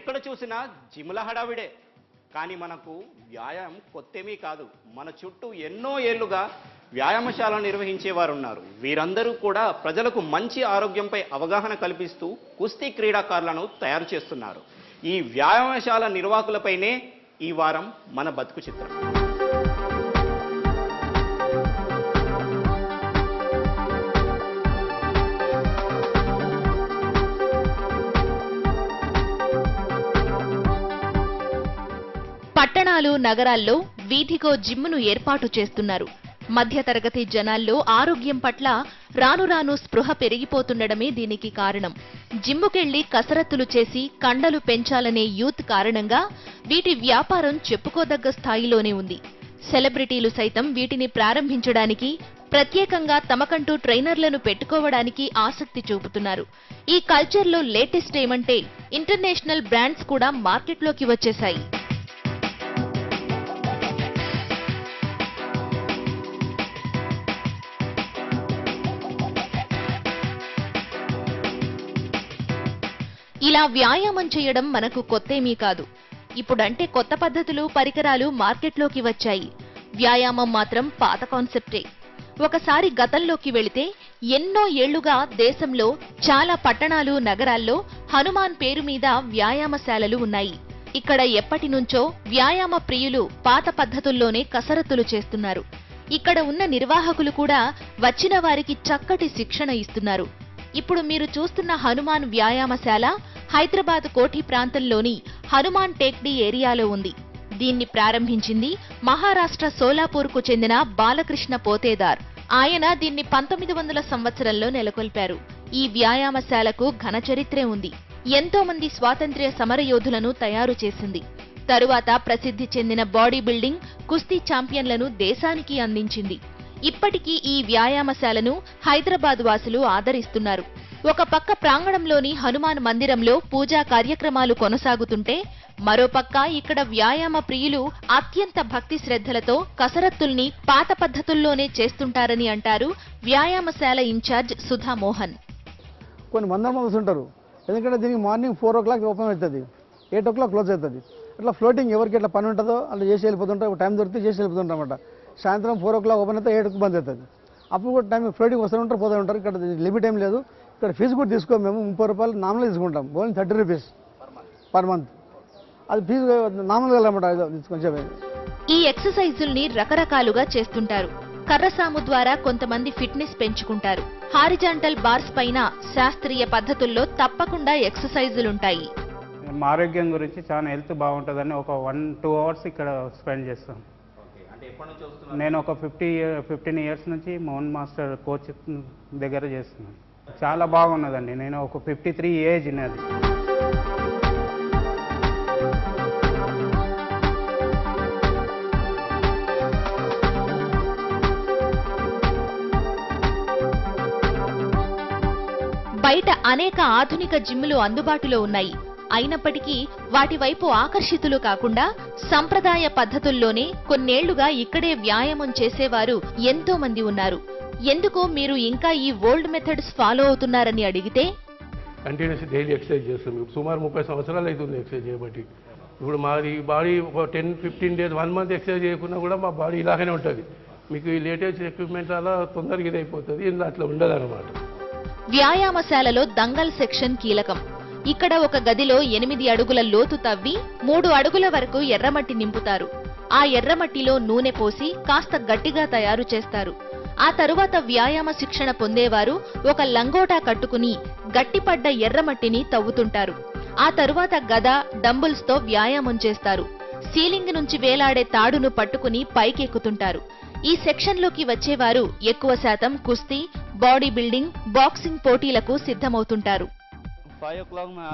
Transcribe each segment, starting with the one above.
ఎక్కడ చూసినా జిమ్ల హడావిడే. కానీ మనకు వ్యాయామం కొత్తేమీ కాదు. మన చుట్టూ ఎన్నో ఏళ్లుగా వ్యాయామశాలను నిర్వహించేవారు ఉన్నారు. వీరందరూ కూడా ప్రజలకు మంచి ఆరోగ్యంపై అవగాహన కల్పిస్తూ కుస్తీ క్రీడాకారులను తయారు చేస్తున్నారు. ఈ వ్యాయామశాల నిర్వాహకులపైనే ఈ వారం మన బతుకు చిత్రం. పట్టణాలు, నగరాల్లో వీధికో జిమ్ను ఏర్పాటు చేస్తున్నారు. మధ్యతరగతి జనాల్లో ఆరోగ్యం పట్ల రాను రాను స్పృహ పెరిగిపోతుండడమే దీనికి కారణం. జిమ్ముకెళ్లి కసరత్తులు చేసి కండలు పెంచాలనే యూత్ కారణంగా వీటి వ్యాపారం చెప్పుకోదగ్గ స్థాయిలోనే ఉంది. సెలబ్రిటీలు సైతం వీటిని ప్రారంభించడానికి, ప్రత్యేకంగా తమకంటూ ట్రైనర్లను పెట్టుకోవడానికి ఆసక్తి చూపుతున్నారు. ఈ కల్చర్లో లేటెస్ట్ ఏమంటే ఇంటర్నేషనల్ బ్రాండ్స్ కూడా మార్కెట్లోకి వచ్చేశాయి. ఇలా వ్యాయామం చేయడం మనకు కొత్తేమీ కాదు. ఇప్పుడంటే కొత్త పద్ధతులు, పరికరాలు మార్కెట్లోకి వచ్చాయి. వ్యాయామం మాత్రం పాత కాన్సెప్టే. ఒకసారి గతంలోకి వెళితే ఎన్నో ఏళ్లుగా దేశంలో చాలా పట్టణాలు, నగరాల్లో హనుమాన్ పేరు మీద వ్యాయామశాలలు ఉన్నాయి. ఇక్కడ ఎప్పటినుంచో వ్యాయామ ప్రియులు పాత పద్ధతుల్లోనే కసరత్తులు చేస్తున్నారు. ఇక్కడ ఉన్న నిర్వాహకులు కూడా వచ్చిన వారికి చక్కటి శిక్షణ ఇస్తున్నారు. ఇప్పుడు మీరు చూస్తున్న హనుమాన్ వ్యాయామశాల హైదరాబాద్ కోఠి ప్రాంతంలోని హనుమాన్ టేక్డీ ఏరియాలో ఉంది. దీన్ని ప్రారంభించింది మహారాష్ట్ర సోలాపూర్కు చెందిన బాలకృష్ణ పోతేదార్. ఆయన దీన్ని 1900 సంవత్సరంలో నెలకొల్పారు. ఈ వ్యాయామశాలకు ఘన చరిత్రే ఉంది. ఎంతో మంది స్వాతంత్ర్య సమరయోధులను తయారు చేసింది. తరువాత ప్రసిద్ధి చెందిన బాడీ బిల్డింగ్, కుస్తీ ఛాంపియన్లను దేశానికి అందించింది. ఇప్పటికీ ఈ వ్యాయామశాలను హైదరాబాద్ వాసులు ఆదరిస్తున్నారు. ఒక పక్క ప్రాంగణంలోని హనుమాన్ మందిరంలో పూజా కార్యక్రమాలు కొనసాగుతుంటే, మరోపక్క ఇక్కడ వ్యాయామ ప్రియులు అత్యంత భక్తి శ్రద్ధలతో కసరత్తుల్ని పాత పద్ధతుల్లోనే చేస్తుంటారని అంటారు వ్యాయామశాల ఇన్ఛార్జ్ సుధా మోహన్. కొన్ని వందల మంది ఉంటారు. ఎందుకంటే దీనికి మార్నింగ్ 4 o'clock ఓపెన్ అవుతుంది, 8 o'clock క్లోజ్ అవుతుంది. అట్లా ఫ్లోటింగ్ ఎవరికి ఎట్లా పని ఉంటుందో అట్లా చేసి వెళ్ళిపోతుంటారు. టైం దొరికితే చేసి వెళ్ళిపోతుంటారు అన్నమాట. సాయంత్రం 4 o'clock ఓపెన్ అయితే 8కు బంద్ అవుతుంది. అప్పుడు కూడా టైం ఫ్లోటింగ్ వస్తూ ఉంటారు, పోతూ ఉంటారు. ఇక్కడ లిమిట్ ఏం లేదు. ఇక్కడ ఫీజు కూడా తీసుకోము. మేము 30 రూపాయలు నామినల్ తీసుకుంటాం. Only 30 rupees per month. అది ఫీజు నామినల్ అన్నమాట. కొంచెం ఈ ఎక్సర్సైజుల్ని రకరకాలుగా చేస్తుంటారు. కర్రసాము ద్వారా కొంతమంది ఫిట్నెస్ పెంచుకుంటారు. హారిజాంటల్ బార్స్ పైన శాస్త్రీయ పద్ధతుల్లో తప్పకుండా ఎక్సర్సైజులుంటాయి. మా ఆరోగ్యం గురించి చాలా హెల్త్ బాగుంటుందని ఒక 1-2 hours ఇక్కడ స్పెండ్ చేస్తాను. నేను ఒక 15 years నుంచి మోహన్ మాస్టర్ కోచ్ దగ్గర చేస్తున్నాను. చాలా బాగున్నదండి. నేను ఒక 53 ఏజ్ నాది. బయట అనేక ఆధునిక జిమ్లు అందుబాటులో ఉన్నాయి. అయినప్పటికీ వాటి వైపు ఆకర్షితులు కాకుండా సంప్రదాయ పద్ధతుల్లోనే కొన్నేళ్లుగా ఇక్కడే వ్యాయామం చేసేవారు ఎంతో మంది ఉన్నారు. ఎందుకు మీరు ఇంకా ఈ ఓల్డ్ మెథడ్స్ ఫాలో అవుతున్నారని అడిగితే, కంటిన్యూస్ డైలీ ఎక్సర్సైజ్ చేస్తాం. సుమారు 30 సంవత్సరాలు అవుతుంది ఎక్సర్సైజ్ చేయబట్టి. ఇప్పుడు మాది బాడీ ఒక 10-15 days 1 month ఎక్సర్సైజ్ చేయకుండా కూడా మా బాడీ ఇలాగనే ఉంటుంది. మీకు ఈ లేటెస్ట్ ఎక్విప్మెంట్ అలా తొందరగా ఇది అయిపోతుంది. ఇందులో అట్లా ఉండదు అనమాట. వ్యాయామశాలలో దంగల్ సెక్షన్ కీలకం. ఇక్కడ ఒక గదిలో 8 అడుగుల లోతు తవ్వి 3 అడుగుల వరకు ఎర్రమట్టి నింపుతారు. ఆ ఎర్రమట్టిలో నూనె పోసి కాస్త గట్టిగా తయారు చేస్తారు. ఆ తరువాత వ్యాయామ శిక్షణ పొందేవారు ఒక లంగోటా కట్టుకుని గట్టిపడ్డ ఎర్రమట్టిని తవ్వుతుంటారు. ఆ తరువాత గద, డంబుల్స్ తో వ్యాయామం చేస్తారు. సీలింగ్ నుంచి వేలాడే తాడును పట్టుకుని పైకెక్కుతుంటారు. ఈ సెక్షన్లోకి వచ్చేవారు ఎక్కువ శాతం కుస్తీ, బాడీ బిల్డింగ్, బాక్సింగ్ పోటీలకు సిద్ధమవుతుంటారు.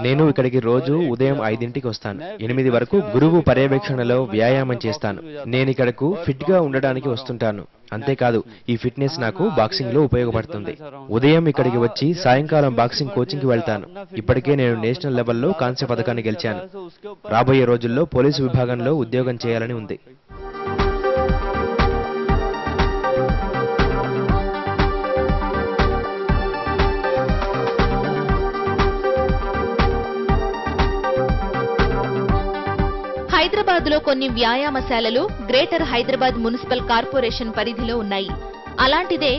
నేను ఇక్కడికి రోజు ఉదయం 5ంటికి వస్తాను. 8 వరకు గురువు పర్యవేక్షణలో వ్యాయామం చేస్తాను. నేను ఇక్కడకు ఫిట్ గా ఉండడానికి వస్తుంటాను. అంతేకాదు, ఈ ఫిట్నెస్ నాకు బాక్సింగ్ లో ఉపయోగపడుతుంది. ఉదయం ఇక్కడికి వచ్చి సాయంకాలం బాక్సింగ్ కోచింగ్ కి వెళ్తాను. ఇప్పటికే నేను నేషనల్ లెవెల్లో కాంస్య పథకాన్ని గెలిచాను. రాబోయే రోజుల్లో పోలీసు విభాగంలో ఉద్యోగం చేయాలని ఉంది. హైదరాబాద్లో కొన్ని వ్యాయామశాలలు గ్రేటర్ హైదరాబాద్ మున్సిపల్ కార్పొరేషన్ పరిధిలో ఉన్నాయి. అలాంటిదే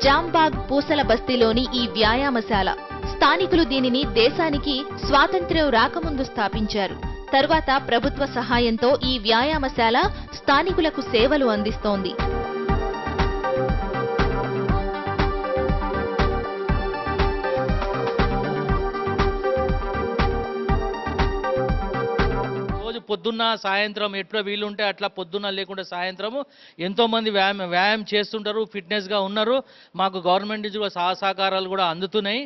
జాంబాగ్ పూసల బస్తీలోని ఈ వ్యాయామశాల. స్థానికులు దీనిని దేశానికి స్వాతంత్ర్యం రాకముందు స్థాపించారు. తరువాత ప్రభుత్వ సహాయంతో ఈ వ్యాయామశాల స్థానికులకు సేవలు అందిస్తోంది. పొద్దున్న సాయంత్రం ఎట్లా వీలుంటే అట్లా పొద్దున్న లేకుండా సాయంత్రము ఎంతోమంది వ్యాయామం చేస్తుంటారు, ఫిట్నెస్గా ఉన్నారు. మాకు గవర్నమెంట్ నుంచి కూడా సహకారాలు కూడా అందుతున్నాయి.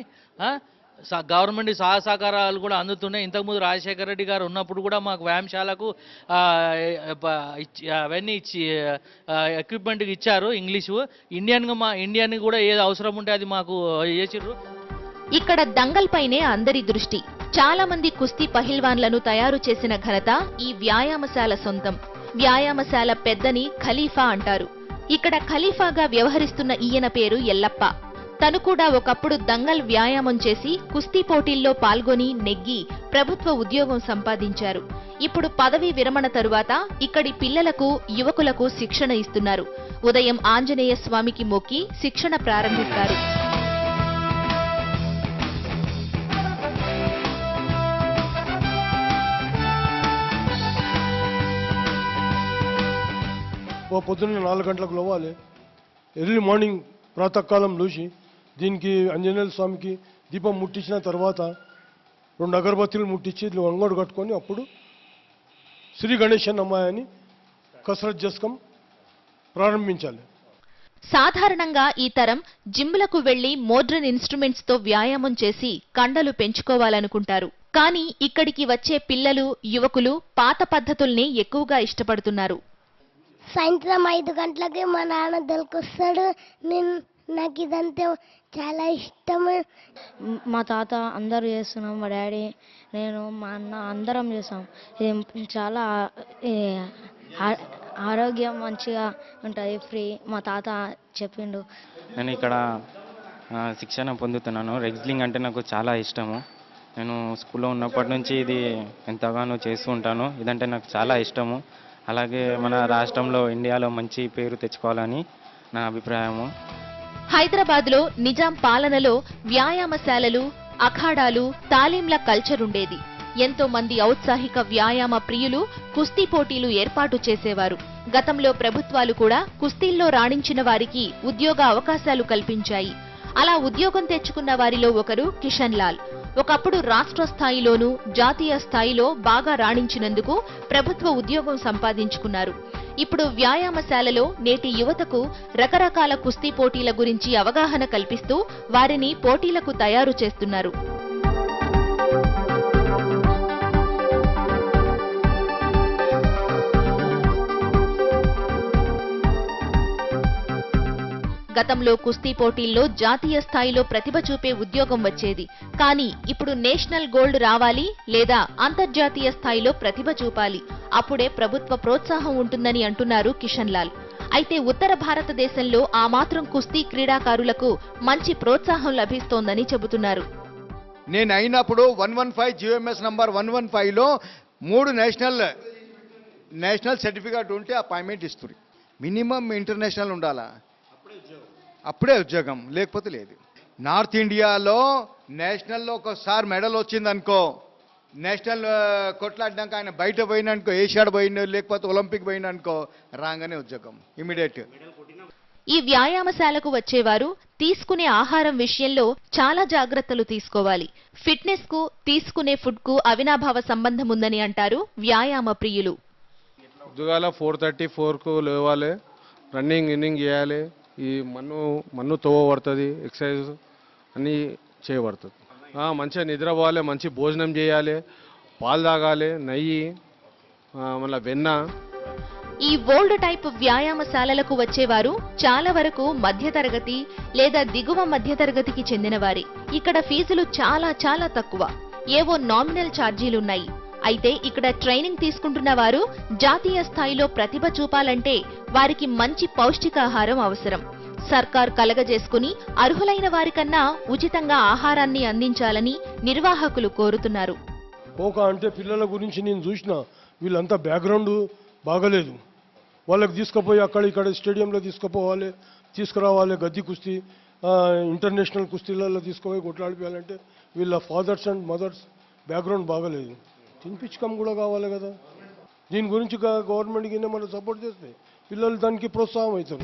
గవర్నమెంట్ సహకారాలు కూడా అందుతున్నాయి. ఇంతకుముందు రాజశేఖర రెడ్డి గారు ఉన్నప్పుడు కూడా మాకు వ్యాయామశాలకు అవన్నీ ఇచ్చి ఎక్విప్మెంట్ ఇచ్చారు. ఇంగ్లీషు ఇండియన్ కూడా ఏది అవసరం ఉంటే అది మాకు చేసిర్రు. ఇక్కడ దంగల్ పైనే అందరి దృష్టి. చాలా మంది కుస్తీ పహిల్వాన్లను తయారు చేసిన ఘనత ఈ వ్యాయామశాల సొంతం. వ్యాయామశాల పెద్దని ఖలీఫా అంటారు. ఇక్కడ ఖలీఫాగా వ్యవహరిస్తున్న ఈయన పేరు ఎల్లప్ప. తను కూడా ఒకప్పుడు దంగల్ వ్యాయామం చేసి కుస్తీ పోటీల్లో పాల్గొని నెగ్గి ప్రభుత్వ ఉద్యోగం సంపాదించారు. ఇప్పుడు పదవీ విరమణ తరువాత ఇక్కడి పిల్లలకు, యువకులకు శిక్షణ ఇస్తున్నారు. ఉదయం ఆంజనేయ స్వామికి మొక్కి శిక్షణ ప్రారంభిస్తారు. పొద్దున్న 4 గంటలకు లేవాలి. ఎర్లీ మార్నింగ్ ప్రాతకాలం లేచి దీనికి ఆంజనేయ స్వామికి దీపం ముట్టించిన తర్వాత 2 అగరబత్తీలు ముట్టించి వంగోడు కట్టుకొని అప్పుడు శ్రీ గణేశన్ అమ్మాయిని కసరత్ చేసుకం ప్రారంభించాలి. సాధారణంగా ఈ తరం జిమ్లకు వెళ్లి మోడ్రన్ ఇన్స్ట్రుమెంట్స్ తో వ్యాయామం చేసి కండలు పెంచుకోవాలనుకుంటారు. కానీ ఇక్కడికి వచ్చే పిల్లలు, యువకులు పాత పద్ధతుల్ని ఎక్కువగా ఇష్టపడుతున్నారు. సాయంత్రం 5 గంటలకి మా నాన్న దొరికొస్తాడు. నాకు ఇదంతా చాలా ఇష్టము. మా తాత అందరూ చేస్తున్నాం, మా డాడీ, నేను, మా అన్న అందరం చేస్తాం. ఇది చాలా ఆరోగ్యం మంచిగా ఉంటుంది, ఫ్రీ. మా తాత చెప్పిండు. నేను ఇక్కడ శిక్షణ పొందుతున్నాను. రెజ్లింగ్ అంటే నాకు చాలా ఇష్టము. నేను స్కూల్లో ఉన్నప్పటి నుంచి ఇది ఎంతగానో చేస్తూ ఉంటాను. ఇదంటే నాకు చాలా ఇష్టము. అలాగే మన రాష్ట్రంలో, ఇండియాలో మంచి పేరు తెచ్చుకోవాలని నా అభిప్రాయము. హైదరాబాద్లో నిజాం పాలనలో వ్యాయామశాలలు, అఖాడాలు, తాలీంల కల్చర్ ఉండేది. ఎంతో మంది ఔత్సాహిక వ్యాయామ ప్రియులు కుస్తీ పోటీలు ఏర్పాటు చేసేవారు. గతంలో ప్రభుత్వాలు కూడా కుస్తీల్లో రాణించిన వారికి ఉద్యోగ అవకాశాలు కల్పించాయి. అలా ఉద్యోగం తెచ్చుకున్న వారిలో ఒకరు కిషన్ లాల్. ఒకప్పుడు రాష్ట్ర స్థాయిలోనూ, జాతీయ స్థాయిలో బాగా రాణించినందుకు ప్రభుత్వ ఉద్యోగం సంపాదించుకున్నారు. ఇప్పుడు వ్యాయామశాలలో నేటి యువతకు రకరకాల కుస్తీ పోటీల గురించి అవగాహన కల్పిస్తూ వారిని పోటీలకు తయారు చేస్తున్నారు. గతంలో కుస్తీ పోటీల్లో జాతీయ స్థాయిలో ప్రతిభ చూపే ఉద్యోగం వచ్చేది. కానీ ఇప్పుడు నేషనల్ గోల్డ్ రావాలి లేదా అంతర్జాతీయ స్థాయిలో ప్రతిభ చూపాలి. అప్పుడే ప్రభుత్వ ప్రోత్సాహం ఉంటుందని అంటున్నారు కిషన్ లాల్. అయితే ఉత్తర భారతదేశంలో ఆ మాత్రం కుస్తీ క్రీడాకారులకు మంచి ప్రోత్సాహం లభిస్తోందని చెబుతున్నారు. నేను అయినప్పుడు 115 GMS నంబర్ 115లో 3 నేషనల్ సర్టిఫికేట్ ఉంటే అపాయింట్మెంట్ ఇస్తుంది. మినిమం ఇంటర్నేషనల్ ఉండాలా, అప్పుడే ఉద్యోగం, లేకపోతే లేదు. నార్త్ ఇండియాలో నేషనల్లో ఒకసారి మెడల్ వచ్చిందనుకో, నేషనల్ కొట్లాడినాక ఆయన బయట పోయిననుకో, ఏషియాడ్ పోయిన లేకపోతే ఒలింపిక్ పోయిననుకో, రాగానే ఉద్యోగం ఇమీడియట్. ఈ వ్యాయామశాలకు వచ్చేవారు తీసుకునే ఆహారం విషయంలో చాలా జాగ్రత్తలు తీసుకోవాలి. ఫిట్నెస్ కు, తీసుకునే ఫుడ్ కు అవినాభావ సంబంధం ఉందని అంటారు వ్యాయామ ప్రియులు. పొద్దుగాల 4:30-4కు లేవాలి, రన్నింగ్ చేయాలి. ఈ మన్ను తవ్వబడుతుంది, ఎక్సర్సైజ్ అన్నీ చేయబడుతుంది. మంచిగా నిద్రపోవాలి, మంచి భోజనం చేయాలి, పాలు తాగాలి, నెయ్యి, మళ్ళీ వెన్న. ఈ ఓల్డ్ టైప్ వ్యాయామశాలలకు వచ్చేవారు చాలా వరకు మధ్యతరగతి లేదా దిగువ మధ్యతరగతికి చెందినవారే. ఇక్కడ ఫీజులు చాలా చాలా తక్కువ, ఏవో నామినల్ ఛార్జీలున్నాయి. అయితే ఇక్కడ ట్రైనింగ్ తీసుకుంటున్న వారు జాతీయ స్థాయిలో ప్రతిభ చూపాలంటే వారికి మంచి పౌష్టికాహారం అవసరం. సర్కార్ కలగజేసుకుని అర్హులైన వారికన్నా ఉచితంగా ఆహారాన్ని అందించాలని నిర్వాహకులు కోరుతున్నారు. కోకా అంటే పిల్లల గురించి నేను చూసిన వీళ్ళంతా బ్యాక్గ్రౌండ్ బాగలేదు. వాళ్ళకి తీసుకుపోయి అక్కడ ఇక్కడ స్టేడియంలో తీసుకురావాలి గద్దీ కుస్తీ ఇంటర్నేషనల్ కుస్తీలలో తీసుకుపోయి కొట్లాడిపోయాలంటే వీళ్ళ ఫాదర్స్ అండ్ మదర్స్ బ్యాక్గ్రౌండ్ బాగలేదు. తినిపించకం కూడా కావాలి కదా. దీని గురించి గవర్నమెంట్కి మనం సపోర్ట్ చేస్తే పిల్లలు దానికి ప్రోత్సాహం అవుతారు.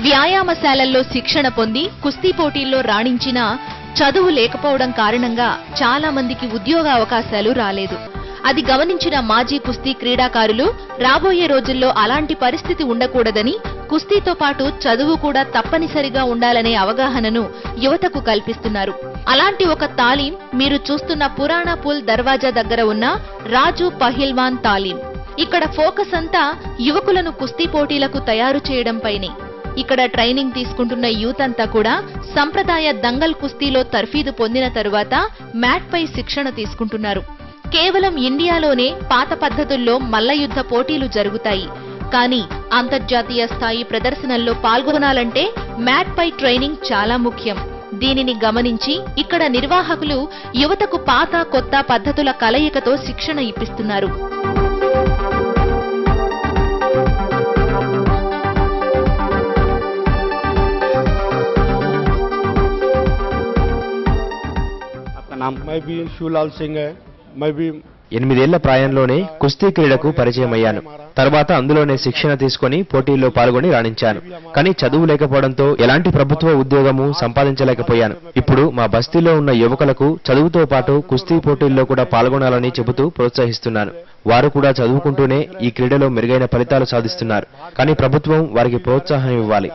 వ్యాయామశాలల్లో శిక్షణ పొంది కుస్తీ పోటీల్లో రాణించిన చదువు లేకపోవడం కారణంగా చాలా మందికి ఉద్యోగ అవకాశాలు రాలేదు. అది గమనించిన మాజీ కుస్తీ క్రీడాకారులు రాబోయే రోజుల్లో అలాంటి పరిస్థితి ఉండకూడదని కుస్తీతో పాటు చదువు కూడా తప్పనిసరిగా ఉండాలనే అవగాహనను యువతకు కల్పిస్తున్నారు. అలాంటి ఒక తాలీం మీరు చూస్తున్న పురాణా పూల్ దర్వాజా దగ్గర ఉన్న రాజు పహిల్వాన్ తాలీం. ఇక్కడ ఫోకస్ అంతా యువకులను కుస్తీ పోటీలకు తయారు చేయడంపైనే. ఇక్కడ ట్రైనింగ్ తీసుకుంటున్న యూత్ అంతా కూడా సంప్రదాయ దంగల్ కుస్తీలో తర్ఫీదు పొందిన తరువాత మ్యాట్ పై శిక్షణ తీసుకుంటున్నారు. కేవలం ఇండియాలోనే పాత పద్ధతుల్లో మల్లయుద్ధ పోటీలు జరుగుతాయి. కానీ అంతర్జాతీయ స్థాయి ప్రదర్శనల్లో పాల్గొనాలంటే మ్యాట్ పై ట్రైనింగ్ చాలా ముఖ్యం. దీనిని గమనించి ఇక్కడ నిర్వాహకులు యువతకు పాత కొత్త పద్ధతుల కలయికతో శిక్షణ ఇప్పిస్తున్నారు. मैं भी शिवलाल सिंह है. मैं भी 8 ఏళ్ల ప్రాయంలోనే కుస్తీ క్రీడకు పరిచయమయ్యాను. తర్వాత అందులోనే శిక్షణ తీసుకుని పోటీల్లో పాల్గొని రాణించాను. కానీ చదువు లేకపోవడంతో ఎలాంటి ప్రభుత్వ ఉద్యోగము సంపాదించలేకపోయాను. ఇప్పుడు మా బస్తీలో ఉన్న యువకులకు చదువుతో పాటు కుస్తీ పోటీల్లో కూడా పాల్గొనాలని చెబుతూ ప్రోత్సహిస్తున్నాను. వారు కూడా చదువుకుంటూనే ఈ క్రీడలో మెరుగైన ఫలితాలు సాధిస్తున్నారు. కానీ ప్రభుత్వం వారికి ప్రోత్సాహం ఇవ్వాలి.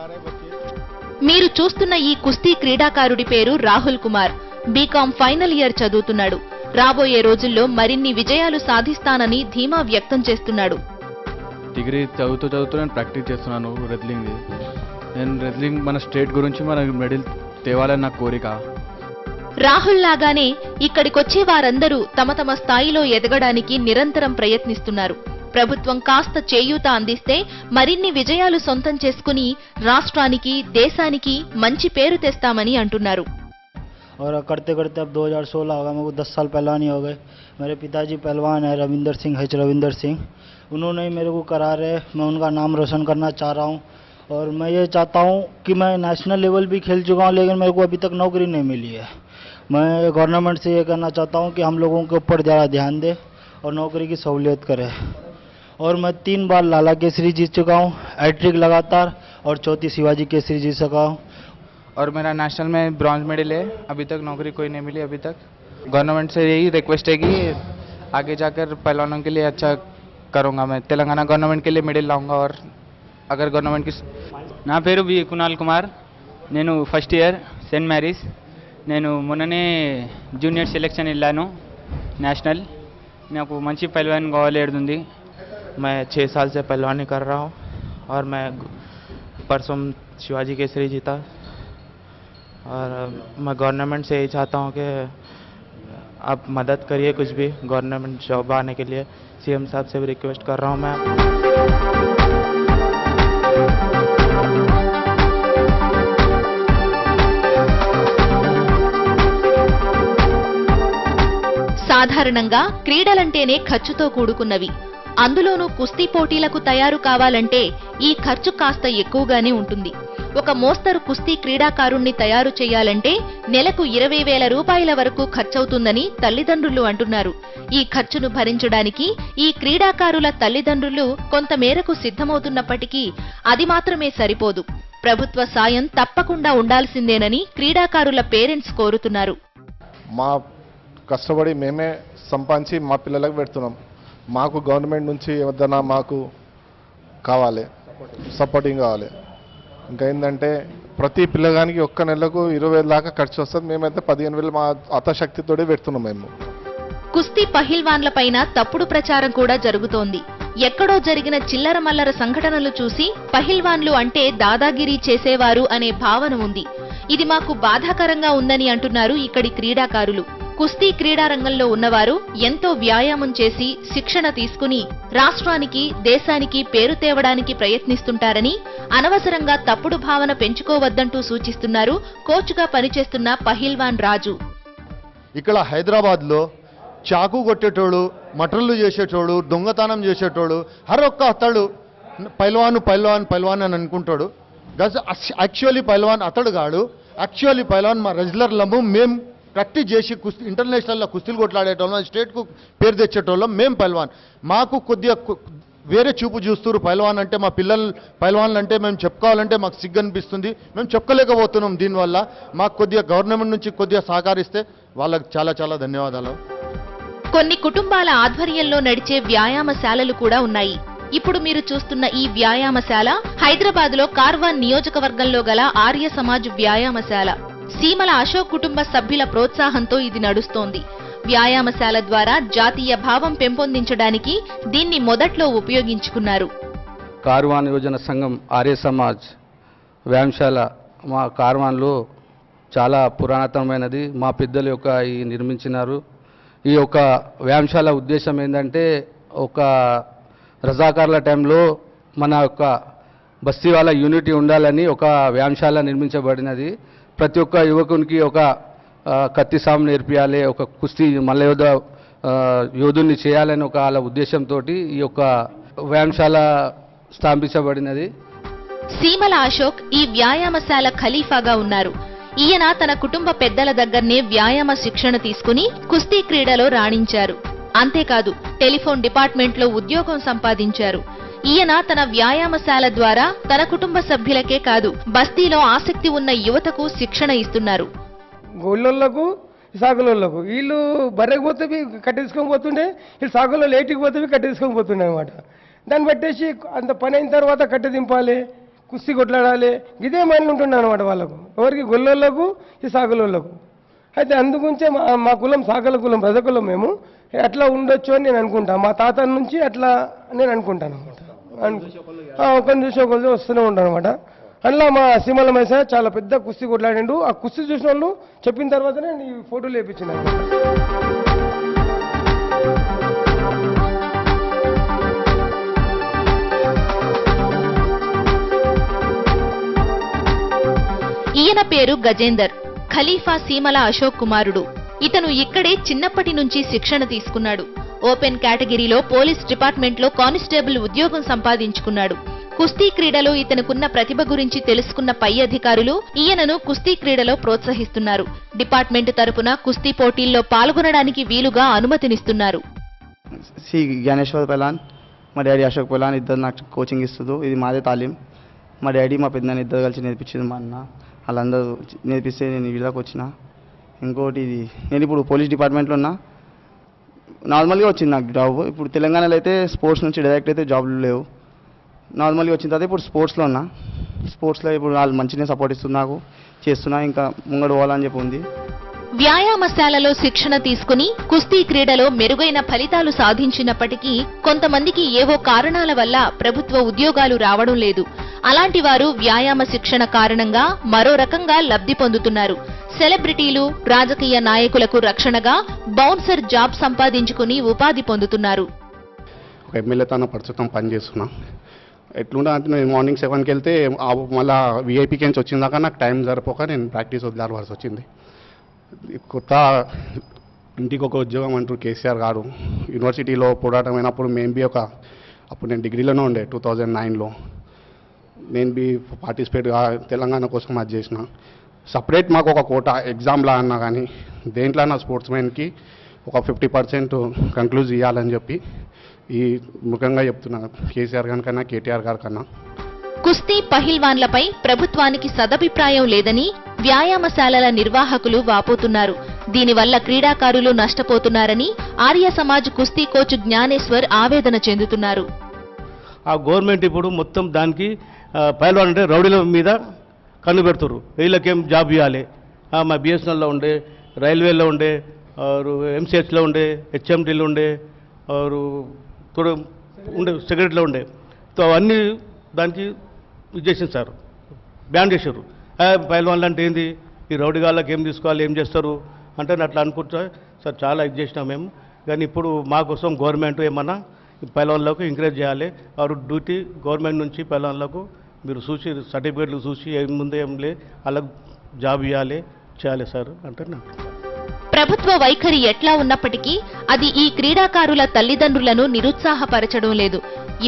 మీరు చూస్తున్న ఈ కుస్తీ క్రీడాకారుడి పేరు Rahul Kumar. BCom final year చదువుతున్నాడు. రాబోయే రోజుల్లో మరిన్ని విజయాలు సాధిస్తానని ధీమా వ్యక్తం చేస్తున్నాడు. డిగ్రీ చదువుతూ నేను ప్రాక్టీస్ చేస్తున్నాను రెజ్లింగ్. నేను రెజ్లింగ్ మన స్టేట్ గురించి మన మెడల్ తేవాలని నా కోరిక. రాహుల్ లాగానే ఇక్కడికొచ్చే వారందరూ తమ తమ స్థాయిలో ఎదగడానికి నిరంతరం ప్రయత్నిస్తున్నారు. ప్రభుత్వం కాస్త చేయూత అందిస్తే మరిన్ని విజయాలు సొంతం చేసుకుని రాష్ట్రానికి దేశానికి మంచి పేరు తెస్తామని అంటున్నారు. और करते करते अब 2016 होगा, मेरे को 10 साल पहलवानी हो गए. मेरे पिताजी पहलवान है रविंदर सिंह, रविंदर सिंह. उन्होंने ही मेरे को करार है. मैं उनका नाम रोशन करना चाह रहा हूँ और मैं ये चाहता हूँ कि मैं नेशनल लेवल भी खेल चुका हूँ लेकिन मेरे को अभी तक नौकरी नहीं मिली है. मैं गवर्नमेंट से ये कहना चाहता हूँ कि हम लोगों के ऊपर ज़्यादा ध्यान दे और नौकरी की सहूलियत करे. और मैं 3 बार लाला केसरी जीत चुका हूँ, हैट्रिक लगातार, और 4थी शिवाजी केसरी जीत सका हूँ. और मेरा नेशनल में ब्रॉन्ज मेडल है. अभी तक नौकरी कोई नहीं मिली अभी तक. गवर्नमेंट से यही रिक्वेस्ट है कि आगे जाकर पहलवानों के लिए अच्छा करूँगा. मैं तेलंगाना गवर्नमेंट के लिए मेडल लाऊंगा. और अगर गवर्नमेंट की నా పేరు బి కునాల్ కుమార్. నేను ఫస్ట్ ఇయర్ సెయింట్ మ్యారీస్. నేను మొన్ననే జూనియర్ సెలెక్షన్ వెళ్ళాను నేషనల్. నాకు మంచి పహల్వాన్ కావాలేడుంది. मैं 6 साल से पहलवानी कर रहा हूँ और मैं परसों शिवाजी केसरी जीता. और मैं गवर्नमेंट से यही चाहता हूँ कि आप मदद करिए कुछ भी गवर्नमेंट जॉब आने के लिए. सीएम साहब से भी रिक्वेस्ट कर रहा हूँ मैं. సాధారణంగా క్రీడలంటేనే ఖర్చుతో కూడుకున్నవి. అందులోనూ కుస్తీ పోటీలకు తయారు కావాలంటే ఈ ఖర్చు కాస్త ఎక్కువగానే ఉంటుంది. ఒక మోస్తరు కుస్తీ క్రీడాకారుణ్ణి తయారు చేయాలంటే నెలకు 20,000 రూపాయల వరకు ఖర్చవుతుందని తల్లిదండ్రులు అంటున్నారు. ఈ ఖర్చును భరించడానికి ఈ క్రీడాకారుల తల్లిదండ్రులు కొంతమేరకు సిద్ధమవుతున్నప్పటికీ అది మాత్రమే సరిపోదు. ప్రభుత్వ సాయం తప్పకుండా ఉండాల్సిందేనని క్రీడాకారుల పేరెంట్స్ కోరుతున్నారు. మా కష్టపడి మేమే సంపాదించి మా పిల్లలకు పెడుతున్నాం. మాకు గవర్నమెంట్ నుంచి ఏదైనా మాకు కావాలి, సపోర్టింగ్ కావాలి. ఇంకా ఏంటంటే ప్రతి పిల్లగానికి ఒక్క నెలకు 20,000 దాకా ఖర్చు వస్తుంది. మేమైతే 15,000 మా అతశక్తితోనే పెడుతున్నాం. మేము కుస్తీ పహిల్వాన్లపైన తప్పుడు ప్రచారం కూడా జరుగుతోంది. ఎక్కడో జరిగిన చిల్లర మల్లర సంఘటనలు చూసి పహిల్వాన్లు అంటే దాదాగిరీ చేసేవారు అనే భావన ఉంది. ఇది మాకు బాధాకరంగా ఉందని అంటున్నారు ఇక్కడి క్రీడాకారులు. కుస్తీ క్రీడారంగంలో ఉన్నవారు ఎంతో వ్యాయామం చేసి శిక్షణ తీసుకుని రాష్ట్రానికి దేశానికి పేరు తేవడానికి ప్రయత్నిస్తుంటారని, అనవసరంగా తప్పుడు భావన పెంచుకోవద్దంటూ సూచిస్తున్నారు కోచ్గా పనిచేస్తున్న పహిల్వాన్ రాజు. ఇక్కడ హైదరాబాద్లో చాకు కొట్టేటోడు, మటర్లు చేసేటోడు, దొంగతనం చేసేటోడు హర్ ఒక్క అతడు పైల్వాన్ అని అనుకుంటాడు. యాక్చువల్లీ పైల్వాన్ అతడు కాడు. యాక్చువల్లీ పైల్వాన్ మా రెజ్లర్లము మేము ప్రాక్టీస్ చేసి కుస్తీ ఇంటర్నేషనల్లో కుస్తీలు కొట్లాడేటోళ్ళం, స్టేట్కు పేరు తెచ్చేటోళ్ళం మేము పైల్వాన్. మాకు కొద్దిగా వేరే చూపు చూస్తారు. పైల్వాన్ అంటే మా పిల్లలు పైల్వాన్లు అంటే మేము చెప్పుకోవాలంటే మాకు సిగ్గు అనిపిస్తుంది. మేము చెప్పుకోలేకపోతున్నాం. దీనివల్ల మాకు కొద్దిగా గవర్నమెంట్ నుంచి కొద్దిగా సహకరిస్తే వాళ్ళకి చాలా చాలా ధన్యవాదాలు. కొన్ని కుటుంబాల ఆధ్వర్యంలో నడిచే వ్యాయామశాలలు కూడా ఉన్నాయి. ఇప్పుడు మీరు చూస్తున్న ఈ వ్యాయామశాల హైదరాబాద్లో కార్వాన్ నియోజకవర్గంలో గల ఆర్య సమాజ్ వ్యాయామశాల. సీమల అశోక్ కుటుంబ సభ్యుల ప్రోత్సాహంతో ఇది నడుస్తోంది. వ్యాయామశాల ద్వారా జాతీయ భావం పెంపొందించడానికి దీన్ని మొదట్లో ఉపయోగించుకున్నారు. కార్వాన్ యువజన సంఘం ఆర్య సమాజ్ వ్యాయామశాల మా కార్వాన్లో చాలా పురాతనమైనది. మా పెద్దలు యొక్క ఈ నిర్మించినారు. ఈ యొక్క వ్యాయామశాల ఉద్దేశం ఏంటంటే, ఒక రజాకార్ల టైంలో మన యొక్క బస్తీ వాళ్ళ యూనిటీ ఉండాలని ఒక వ్యాయామశాల నిర్మించబడినది. ప్రతి ఒక్క యువకునికి ఒక కత్తి సాము నేర్పియాలి, ఒక కుస్తీ మల్ల యోధుని చేయాలని ఒక వాళ్ళ ఉద్దేశంతో ఈ యొక్క వ్యాయామశాల స్థాపించబడినది. సీమల అశోక్ ఈ వ్యాయామశాల ఖలీఫాగా ఉన్నారు. ఈయన తన కుటుంబ పెద్దల దగ్గరనే వ్యాయామ శిక్షణ తీసుకుని కుస్తీ క్రీడలో రాణించారు. అంతేకాదు టెలిఫోన్ డిపార్ట్మెంట్లో ఉద్యోగం సంపాదించారు. ఈయన తన వ్యాయామశాల ద్వారా తన కుటుంబ సభ్యులకే కాదు, బస్తీలో ఆసక్తి ఉన్న యువతకు శిక్షణ ఇస్తున్నారు. గోళ్ళకు సాగులకు వీళ్ళు బర్రెకి పోతే కట్టేసుకొని పోతుండే, వీళ్ళు సాగులో లేటికి పోతే కట్టేసుకొని పోతుండే అనమాట. దాన్ని బట్టేసి అంత పని అయిన తర్వాత కట్టె దింపాలి, కుస్తీ కొట్లాడాలి, ఇదే మైండ్లు ఉంటుండే అనమాట వాళ్ళకు. ఎవరికి గొల్లోళ్ళకు ఈ సాగులోళ్ళకు. అయితే అందుగురించే మా కులం సాగల కులం, బ్రజ కులం. మేము అట్లా ఉండొచ్చు అని నేను అనుకుంటాను. మా తాత నుంచి అట్లా నేను అనుకుంటాను అనమాట. ఒకరిని చూసి ఒకరు వస్తూనే ఉంటాను అనమాట. అందులో మా సీమల మైసా చాలా పెద్ద కుస్తీ కొట్లాడిండు. ఆ కుస్తీ చూసిన వాళ్ళు చెప్పిన తర్వాతనే నేను ఈ ఫోటోలు వేయించిన. ఈయన పేరు గజేందర్, ఖలీఫా సీమల అశోక్ కుమారుడు. ఇతను ఇక్కడే చిన్నప్పటి నుంచి శిక్షణ తీసుకున్నాడు. ఓపెన్ కేటగిరీలో పోలీస్ డిపార్ట్మెంట్లో కానిస్టేబుల్ ఉద్యోగం సంపాదించుకున్నాడు. కుస్తీ క్రీడలో ఇతనుకున్న ప్రతిభ గురించి తెలుసుకున్న పై అధికారులు ఈయనను కుస్తీ క్రీడలో ప్రోత్సహిస్తున్నారు. డిపార్ట్మెంట్ తరపున కుస్తీ పోటీల్లో పాల్గొనడానికి వీలుగా అనుమతినిస్తున్నారు. సి జ్ఞానేశ్వర్ పైలాన్, మా డాడీ అశోక్ పైలాన్ ఇద్దరు నాకు కోచింగ్ ఇస్తుంది. ఇది మాదే తాలీం. మా డాడీ మా పెద్దనాన్న ఇద్దరు కలిసి నేర్పించింది. మా అన్న వాళ్ళందరూ నేర్పిస్తే నేను వీళ్ళకి వచ్చిన. ఇంకోటి ఇది నేను ఇప్పుడు పోలీస్ డిపార్ట్మెంట్లో ఉన్నా. నార్మల్గా వచ్చింది నాకు జాబ్. ఇప్పుడు తెలంగాణలో అయితే స్పోర్ట్స్ నుంచి డైరెక్ట్ అయితే జాబ్లు లేవు. నార్మల్గా వచ్చిన తర్వాత ఇప్పుడు స్పోర్ట్స్లో ఉన్నా. స్పోర్ట్స్లో ఇప్పుడు వాళ్ళు మంచిగా సపోర్ట్ ఇస్తున్నారు, నాకు చేస్తున్నా, ఇంకా ముంగడు పోవాలని చెప్పి ఉంది. వ్యాయామశాలలో శిక్షణ తీసుకుని కుస్తీ క్రీడలో మెరుగైన ఫలితాలు సాధించినప్పటికీ కొంతమందికి ఏవో కారణాల వల్ల ప్రభుత్వ ఉద్యోగాలు రావడం లేదు. అలాంటి వారు వ్యాయామ శిక్షణ కారణంగా మరో రకంగా లబ్ధి పొందుతున్నారు. సెలబ్రిటీలు, రాజకీయ నాయకులకు రక్షణగా బౌన్సర్ జాబ్ సంపాదించుకుని ఉపాధి పొందుతున్నారు. ఒక ఎమ్మెల్యేతో ప్రస్తుతం పనిచేస్తున్నా. ఎట్లుంటా అంటే నేను మార్నింగ్ 7కి వెళ్తే మళ్ళీ విఐపీకి నుంచి వచ్చిందాక నాకు టైం సరిపోక నేను ప్రాక్టీస్ వదిలేవాల్సి వచ్చింది. కొత్త ఇంటికి ఒక ఉద్యోగం అంటారు కేసీఆర్ గారు. యూనివర్సిటీలో పోరాటమైనప్పుడు మేము బి అప్పుడు నేను డిగ్రీలోనే ఉండే 2009లో. నేను బి పార్టిసిపేట్గా తెలంగాణ కోసం అది చేసిన. సపరేట్ మాకు ఒక కోటా ఎగ్జామ్లా అన్నా కానీ దేంట్లో నా స్పోర్ట్స్మెన్కి ఒక 50% కంక్లూజ్ ఇవ్వాలని చెప్పి ఈ ముఖ్యంగా చెప్తున్నా కేసీఆర్ గారి కన్నా కేటీఆర్ గారి కన్నా. కుస్తీ పహిల్వాన్లపై ప్రభుత్వానికి సదభిప్రాయం లేదని వ్యాయామశాలల నిర్వాహకులు వాపోతున్నారు. దీనివల్ల క్రీడాకారులు నష్టపోతున్నారని ఆర్య సమాజ్ కుస్తీ కోచ్ జ్ఞానేశ్వర్ ఆవేదన చెందుతున్నారు. ఆ గవర్నమెంట్ ఇప్పుడు మొత్తం దానికి పైల్వాన్ అంటే రౌడీల మీద కన్ను పెడుతున్నారు. వీళ్ళకేం జాబ్ ఇవ్వాలి. మా బిఎస్ఎన్ఎల్లో ఉండే, రైల్వేలో ఉండే, ఎంసీహెచ్లో ఉండే, హెచ్ఎంటీలో ఉండే, ఉండే సెక్రటరీలో ఉండే. సో అవన్నీ దానికి ఇది చేసింది సార్, బ్యాన్ చేశారు. పైల్వాన్లు అంటే ఏంది, ఈ రౌడీ గాళ్ళకి ఏం తీసుకోవాలి, ఏం చేస్తారు, అంటే నేను అట్లా అనుకుంటా సార్ చాలా ఇది చేసినాం మేము. కానీ ఇప్పుడు మా కోసం గవర్నమెంట్ ఏమన్నా పైలవాళ్ళకు ఎంకరేజ్ చేయాలి. వారు డ్యూటీ గవర్నమెంట్ నుంచి పైలవాళ్ళకు మీరు చూసి సర్టిఫికేట్లు చూసి ఏం ముందే ఏం లే వాళ్ళకు జాబ్ ఇవ్వాలి చేయాలి సార్ అంటే నాకు. ప్రభుత్వ వైఖరి ఎట్లా ఉన్నప్పటికీ అది ఈ క్రీడాకారుల తల్లిదండ్రులను నిరుత్సాహపరచడం లేదు.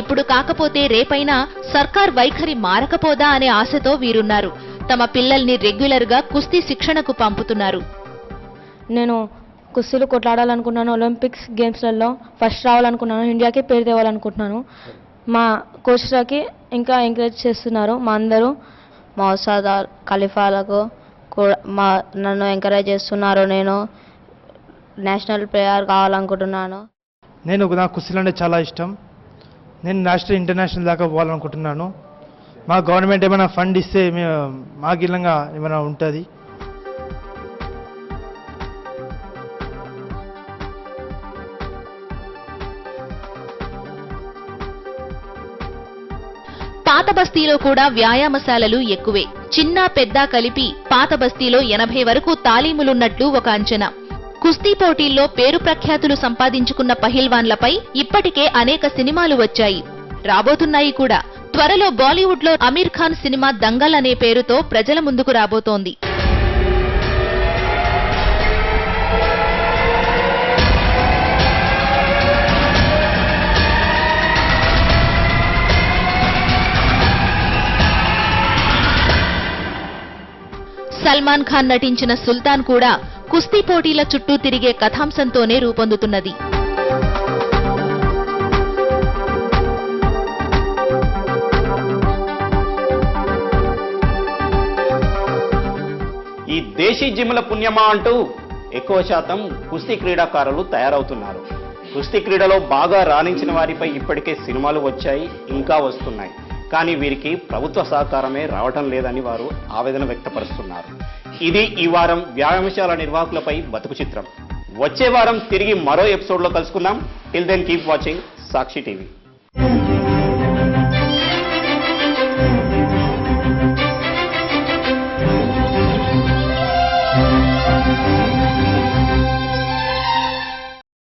ఇప్పుడు కాకపోతే రేపైనా సర్కార్ వైఖరి మారకపోదా అనే ఆశతో వీరున్నారు. తమ పిల్లల్ని రెగ్యులర్గా కుస్తీ శిక్షణకు పంపుతున్నారు. నేను కుస్తీలు కొట్లాడాలనుకున్నాను. Olympics గేమ్స్లలో first రావాలనుకున్నాను. ఇండియాకి పేరు తేవాలనుకుంటున్నాను. మా కోచ్లకి ఇంకా ఎంకరేజ్ చేస్తున్నారు. మా అందరూ మా ఉస్తాద్ ఖలీఫాలకు కూడా నన్ను ఎంకరేజ్ చేస్తున్నారు. నేను నేషనల్ ప్లేయర్ కావాలనుకుంటున్నాను. నాకు కుస్తీలు అంటే చాలా ఇష్టం. నేను నేషనల్ ఇంటర్నేషనల్ దాకా పోవాలనుకుంటున్నాను. మా గవర్నమెంట్ ఏమైనా ఫండ్ ఇస్తే మాకు ఇలాగా ఏమైనా ఉంటుంది. పాత బస్తీలో కూడా వ్యాయామశాలలు ఎక్కువే. చిన్న పెద్ద కలిపి పాత బస్తీలో 80 వరకు తాలీములున్నట్లు ఒక అంచనా. కుస్తీ పోటీల్లో పేరు ప్రఖ్యాతులు సంపాదించుకున్న పహిల్వాన్లపై ఇప్పటికే అనేక సినిమాలు వచ్చాయి, రాబోతున్నాయి కూడా. త్వరలో బాలీవుడ్ లో అమీర్ ఖాన్ సినిమా దంగల్ అనే పేరుతో ప్రజల ముందుకు రాబోతోంది. సల్మాన్ ఖాన్ నటించిన సుల్తాన్ కూడా కుస్తీ పోటీల చుట్టూ తిరిగే కథాంశంతోనే రూపొందుతున్నది. ఈ దేశీ జిమ్ల పుణ్యమా అంటూ ఎక్కువ శాతం కుస్తీ క్రీడాకారులు తయారవుతున్నారు. కుస్తీ క్రీడలో బాగా రాణించిన వారిపై ఇప్పటికే సినిమాలు వచ్చాయి, ఇంకా వస్తున్నాయి. కానీ వీరికి ప్రభుత్వ సహకారమే రావటం లేదని వారు ఆవేదన వ్యక్తపరుస్తున్నారు. ఇది ఈ వారం వ్యాయామశాల నిర్వాహకులపై బతుకు చిత్రం. వచ్చే వారం తిరిగి మరో ఎపిసోడ్లో కలుసుకుందాం. టిల్ దెన్ కీప్ వాచింగ్ సాక్షి టీవీ.